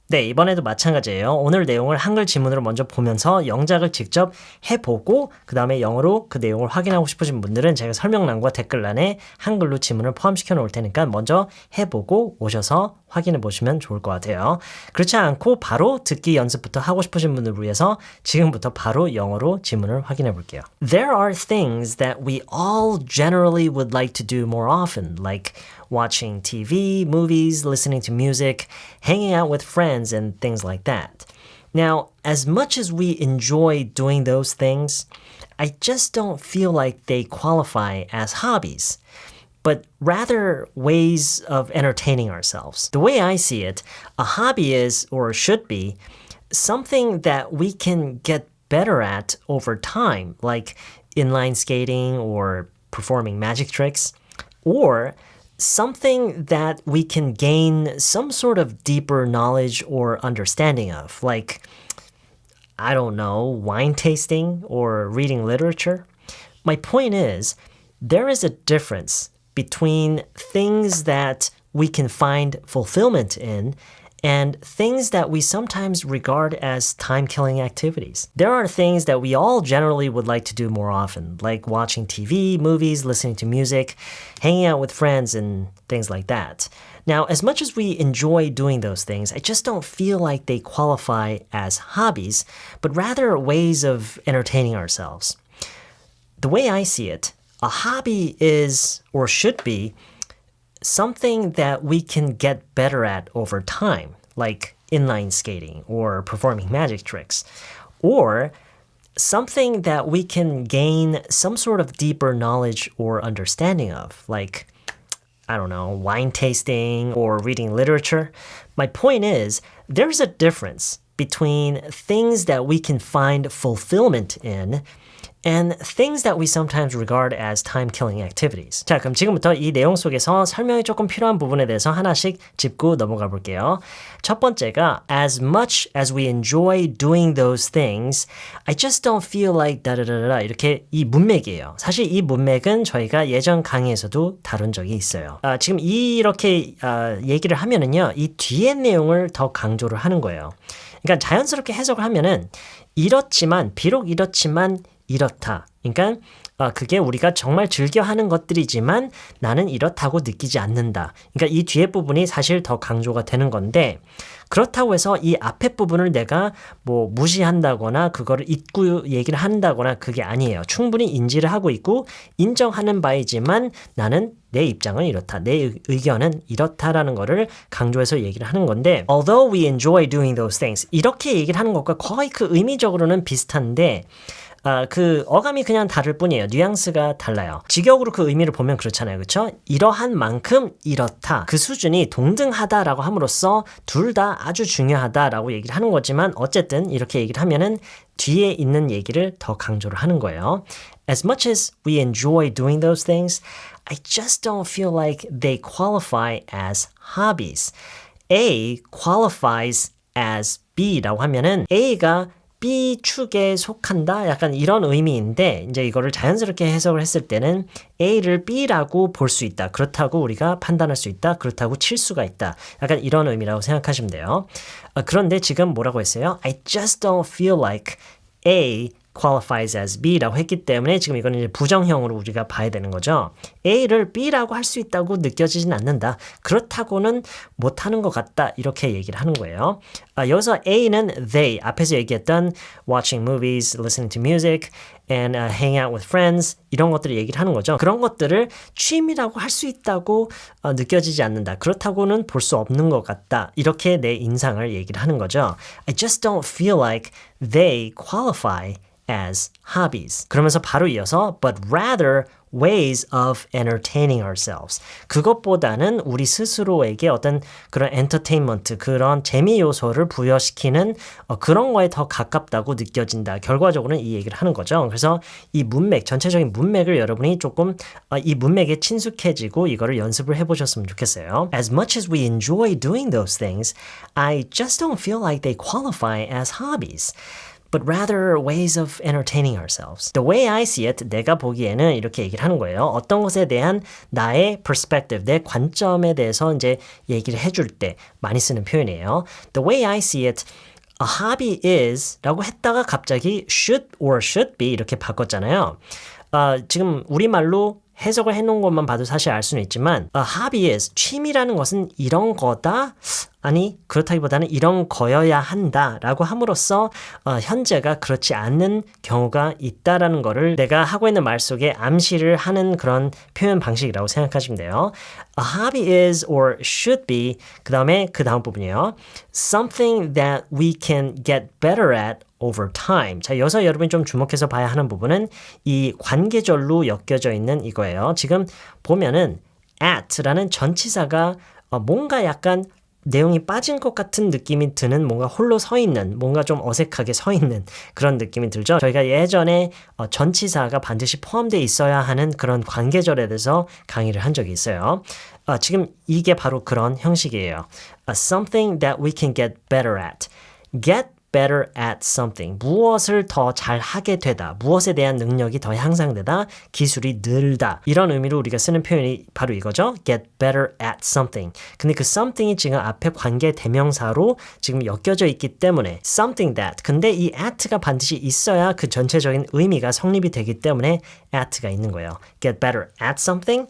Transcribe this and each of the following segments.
네, 이번에도 마찬가지예요. 오늘 내용을 한글 지문으로 먼저 보면서 영작을 직접 해보고 그 다음에 영어로 그 내용을 확인하고 싶으신 분들은 제가 설명란과 댓글란에 한글로 지문을 포함시켜 놓을 테니까 먼저 해보고 오셔서 확인해 보시면 좋을 것 같아요. 그렇지 않고 바로 듣기 연습부터 하고 싶으신 분들을 위해서 지금부터 바로 영어로 지문을 확인해 볼게요. There are things that we all generally would like to do more often, like watching TV, movies, listening to music, hanging out with friends, and things like that. Now, as much as we enjoy doing those things, I just don't feel like they qualify as hobbies, but rather ways of entertaining ourselves. The way I see it, a hobby is, or should be, something that we can get better at over time, like inline skating or performing magic tricks, or something that we can gain some sort of deeper knowledge or understanding of, like, I don't know, wine tasting or reading literature. My point is, there is a difference between things that we can find fulfillment in and things that we sometimes regard as time-killing activities. There are things that we all generally would like to do more often, like watching TV, movies, listening to music, hanging out with friends, and things like that. Now, as much as we enjoy doing those things, I just don't feel like they qualify as hobbies, but rather ways of entertaining ourselves. The way I see it, a hobby is, or should be, something that we can get better at over time, like inline skating or performing magic tricks, or something that we can gain some sort of deeper knowledge or understanding of, like, I don't know, wine tasting or reading literature. My point is, there's a difference between things that we can find fulfillment in and things that we sometimes regard as time-killing activities. 자, 그럼 지금부터 이 내용 속에서 설명이 조금 필요한 부분에 대해서 하나씩 짚고 넘어가 볼게요. 첫 번째가 as much as we enjoy doing those things, I just don't feel like 다다다다 이렇게 이 문맥이에요. 사실 이 문맥은 저희가 예전 강의에서도 다룬 적이 있어요. 지금 이렇게 얘기를 하면은요, 이 뒤에 내용을 더 강조를 하는 거예요. 그러니까 자연스럽게 해석을 하면은 이렇지만 비록 이렇지만 이렇다. 그러니까 그게 우리가 정말 즐겨하는 것들이지만 나는 이렇다고 느끼지 않는다. 그러니까 이 뒤에 부분이 사실 더 강조가 되는 건데 그렇다고 해서 이 앞에 부분을 내가 뭐 무시한다거나 그거를 잊고 얘기를 한다거나 그게 아니에요. 충분히 인지를 하고 있고 인정하는 바이지만 나는 내 입장은 이렇다. 내 의견은 이렇다라는 거를 강조해서 얘기를 하는 건데 Although we enjoy doing those things 이렇게 얘기를 하는 것과 거의 그 의미적으로는 비슷한데 그 어감이 그냥 다를 뿐이에요. 뉘앙스가 달라요. 직역으로 그 의미를 보면 그렇잖아요. 그렇죠? 이러한 만큼 이렇다. 그 수준이 동등하다라고 함으로써 둘 다 아주 중요하다라고 얘기를 하는 거지만 어쨌든 이렇게 얘기를 하면은 뒤에 있는 얘기를 더 강조를 하는 거예요. As much as we enjoy doing those things, I just don't feel like they qualify as hobbies. A qualifies as B라고 하면은 A가 B축에 속한다? 약간 이런 의미인데 이제 이거를 자연스럽게 해석을 했을 때는 A를 B라고 볼 수 있다. 그렇다고 우리가 판단할 수 있다. 그렇다고 칠 수가 있다. 약간 이런 의미라고 생각하시면 돼요. 그런데 지금 뭐라고 했어요? I just don't feel like A qualifies as B라고 했기 때문에 지금 이거는 이제 부정형으로 우리가 봐야 되는 거죠. A를 B라고 할 수 있다고 느껴지진 않는다. 그렇다고는 못하는 것 같다. 이렇게 얘기를 하는 거예요. 여기서 A는 they, 앞에서 얘기했던 watching movies, listening to music, and hang out with friends 이런 것들을 얘기를 하는 거죠. 그런 것들을 취미라고 할 수 있다고 느껴지지 않는다. 그렇다고는 볼 수 없는 것 같다. 이렇게 내 인상을 얘기를 하는 거죠. I just don't feel like they qualify as hobbies. 그러면서 바로 이어서 but rather ways of entertaining ourselves. 그것보다는 우리 스스로에게 어떤 그런 엔터테인먼트, 그런 재미 요소를 부여시키는 그런 거에 더 가깝다고 느껴진다. 결과적으로는 이 얘기를 하는 거죠. 그래서 이 문맥, 전체적인 문맥을 여러분이 조금 이 문맥에 친숙해지고 이거를 연습을 해보셨으면 좋겠어요. As much as we enjoy doing those things, I just don't feel like they qualify as hobbies. but rather ways of entertaining ourselves. The way I see it, 내가 보기에는 이렇게 얘기를 하는 거예요. 어떤 것에 대한 나의 perspective, 내 관점에 대해서 이제 얘기를 해줄 때 많이 쓰는 표현이에요. The way I see it, a hobby is 라고 했다가 갑자기 should or should be 이렇게 바꿨잖아요. 지금 우리말로 해석을 해놓은 것만 봐도 사실 알 수는 있지만 a hobby is, 취미라는 것은 이런 거다? 아니 그렇다기보다는 이런 거여야 한다 라고 함으로써 현재가 그렇지 않는 경우가 있다라는 거를 내가 하고 있는 말 속에 암시를 하는 그런 표현 방식이라고 생각하시면 돼요. A hobby is or should be 그 다음 부분이에요. Something that we can get better at over time. 자, 여기서 여러분이 좀 주목해서 봐야 하는 부분은 이 관계절로 엮여져 있는 이거예요. 지금 보면은 at라는 전치사가 뭔가 약간 내용이 빠진 것 같은 느낌이 드는 뭔가 홀로 서 있는 뭔가 좀 어색하게 서 있는 그런 느낌이 들죠. 저희가 예전에 전치사가 반드시 포함되어 있어야 하는 그런 관계절에 대해서 강의를 한 적이 있어요. 지금 이게 바로 그런 형식이에요. Something that we can get better at. Get better at something. 무엇을 더 잘하게 되다. 무엇에 대한 능력이 더 향상되다. 기술이 늘다. 이런 의미로 우리가 쓰는 표현이 바로 이거죠. Get better at something. 근데 그 something이 지금 앞에 관계 대명사로 지금 엮여져 있기 때문에 something that. 근데 이 at가 반드시 있어야 그 전체적인 의미가 성립이 되기 때문에 at가 있는 거예요. Get better at something.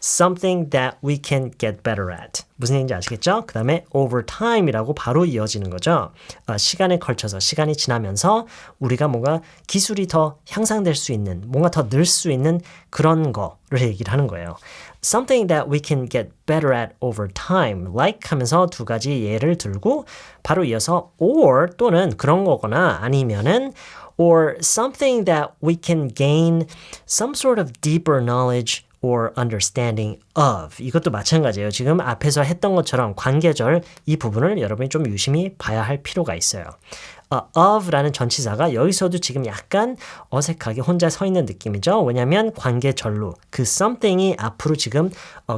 Something that we can get better at. 무슨 얘기인지 아시겠죠? 그 다음에 over time이라고 바로 이어지는 거죠. 시간에 걸쳐서, 시간이 지나면서 우리가 뭔가 기술이 더 향상될 수 있는, 뭔가 더 늘 수 있는 그런 거를 얘기를 하는 거예요. Something that we can get better at over time. Like 하면서 두 가지 예를 들고 바로 이어서 or 또는 그런 거거나 아니면은 or something that we can gain some sort of deeper knowledge or understanding of. 이것도 마찬가지예요. 지금 앞에서 했던 것처럼 관계절 이 부분을 여러분이 좀 유심히 봐야 할 필요가 있어요. of라는 전치사가 여기서도 지금 약간 어색하게 혼자 서 있는 느낌이죠. 왜냐하면 관계절로 그 something이 앞으로 지금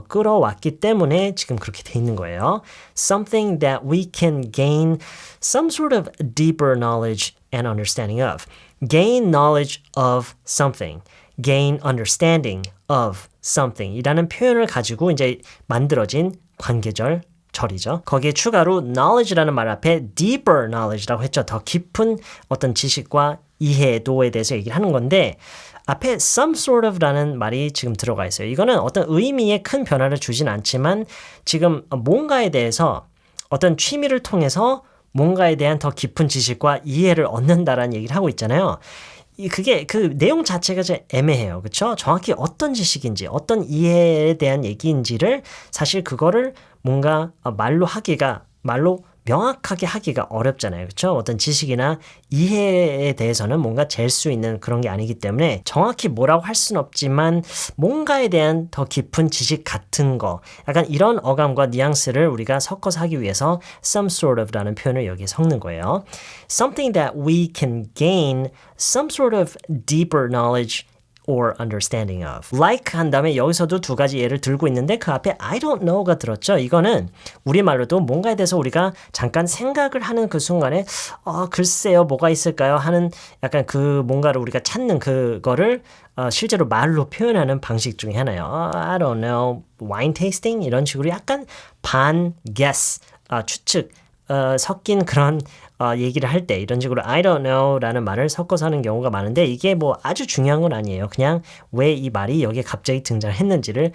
끌어왔기 때문에 지금 그렇게 돼 있는 거예요. Something that we can gain some sort of deeper knowledge and understanding of. Gain knowledge of something. Gain understanding of something 이라는 표현을 가지고 이제 만들어진 관계절 절이죠. 거기에 추가로 knowledge라는 말 앞에 deeper knowledge라고 했죠. 더 깊은 어떤 지식과 이해도에 대해서 얘기를 하는 건데 앞에 some sort of라는 말이 지금 들어가 있어요. 이거는 어떤 의미에 큰 변화를 주진 않지만 지금 뭔가에 대해서 어떤 취미를 통해서 뭔가에 대한 더 깊은 지식과 이해를 얻는다라는 얘기를 하고 있잖아요. 그게 그 내용 자체가 좀 애매해요. 그렇죠? 정확히 어떤 지식인지 어떤 이해에 대한 얘기인지를 사실 그거를 뭔가 말로 명확하게 하기가 어렵잖아요. 그렇죠? 어떤 지식이나 이해에 대해서는 뭔가 잴 수 있는 그런 게 아니기 때문에 정확히 뭐라고 할 수는 없지만 뭔가에 대한 더 깊은 지식 같은 거 약간 이런 어감과 뉘앙스를 우리가 섞어서 하기 위해서 some sort of라는 표현을 여기에 섞는 거예요. Something that we can gain some sort of deeper knowledge or understanding of. Like 한 다음에 여기서도 두 가지 예를 들고 있는데 그 앞에 I don't know가 들었죠. 이거는 우리말로도 뭔가에 대해서 우리가 잠깐 생각을 하는 그 순간에 글쎄요 뭐가 있을까요 하는 약간 그 뭔가를 우리가 찾는 그거를 실제로 말로 표현하는 방식 중에 하나예요. I don't know, wine tasting 이런 식으로 약간 반 guess, 추측 섞인 그런 얘기를 할 때 이런 식으로 I don't know 라는 말을 섞어서 하는 경우가 많은데 이게 뭐 아주 중요한 건 아니에요. 그냥 왜 이 말이 여기에 갑자기 등장했는지를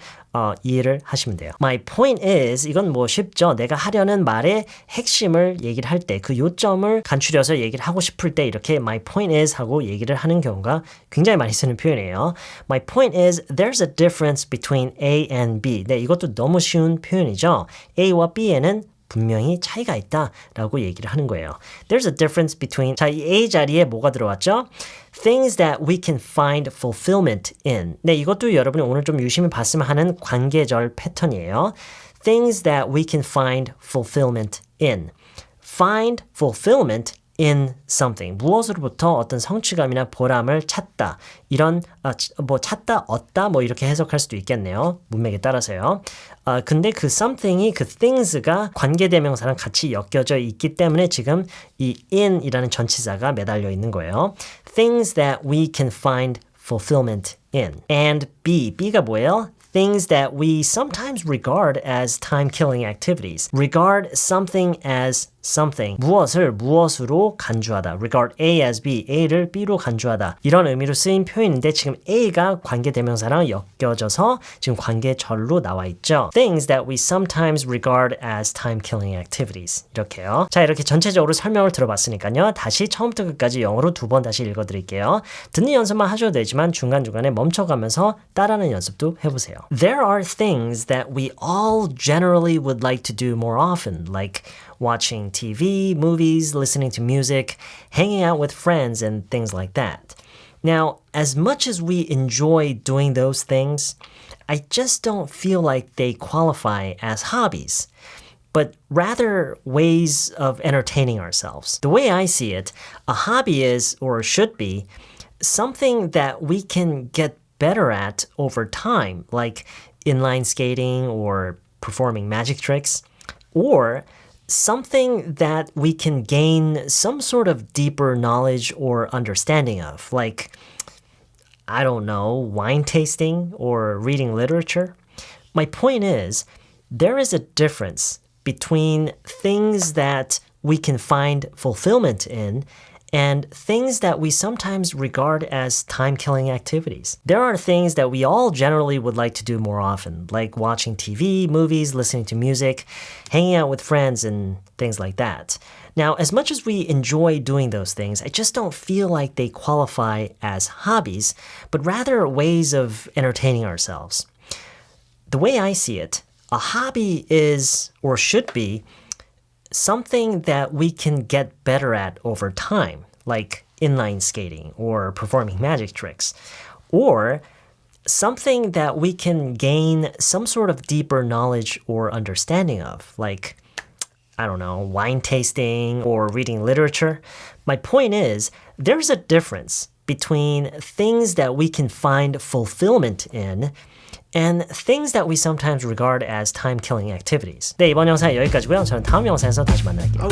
이해를 하시면 돼요. My point is 이건 뭐 쉽죠. 내가 하려는 말의 핵심을 얘기를 할 때 그 요점을 간추려서 얘기를 하고 싶을 때 이렇게 my point is 하고 얘기를 하는 경우가 굉장히 많이 쓰는 표현이에요. My point is there's a difference between A and B. 네, 이것도 너무 쉬운 표현이죠. A와 B에는 분명히 차이가 있다라고 얘기를 하는 거예요. There's a difference between 자, 이 A 자리에 뭐가 들어왔죠? Things that we can find fulfillment in. 네, 이것도 여러분이 오늘 좀 유심히 봤으면 하는 관계절 패턴이에요. Things that we can find fulfillment in. Find fulfillment in something. 무엇으로부터 어떤 성취감이나 보람을 찾다. 이런 뭐 찾다, 얻다 뭐 이렇게 해석할 수도 있겠네요. 문맥에 따라서요. 근데 그 something이 그 things가 관계대명사랑 같이 엮여져 있기 때문에 지금 이 in이라는 전치사가 매달려 있는 거예요. Things that we can find fulfillment in. And B가 뭐예요? Things that we sometimes regard as time-killing activities. Regard something as something. 무엇을 무엇으로 간주하다. Regard A as B. A를 B로 간주하다. 이런 의미로 쓰인 표현인데 지금 A가 관계대명사랑 엮여져서 지금 관계절로 나와 있죠. Things that we sometimes regard as time-killing activities. 이렇게요. 자, 이렇게 전체적으로 설명을 들어봤으니까요. 다시 처음부터 끝까지 영어로 2번 다시 읽어드릴게요. 듣는 연습만 하셔도 되지만 중간중간에 멈춰가면서 따라하는 연습도 해보세요. There are things that we all generally would like to do more often, like watching TV, movies, listening to music, hanging out with friends, and things like that. Now, as much as we enjoy doing those things, I just don't feel like they qualify as hobbies, but rather ways of entertaining ourselves. The way I see it, a hobby is, or should be, something that we can get better at over time, like inline skating or performing magic tricks, or something that we can gain some sort of deeper knowledge or understanding of, like, I don't know, wine tasting or reading literature. My point is, there is a difference between things that we can find fulfillment in and things that we sometimes regard as time-killing activities. There are things that we all generally would like to do more often, like watching TV, movies, listening to music, hanging out with friends, and things like that. Now, as much as we enjoy doing those things, I just don't feel like they qualify as hobbies, but rather ways of entertaining ourselves. The way I see it, a hobby is, or should be, something that we can get better at over time, like inline skating or performing magic tricks, or something that we can gain some sort of deeper knowledge or understanding of, like, I don't know, wine tasting or reading literature. My point is, there's a difference between things that we can find fulfillment in and things that we sometimes regard as time-killing activities. 네, 이번 영상 여기까지고요. 저는 다음 영상에서 다시 만날게요.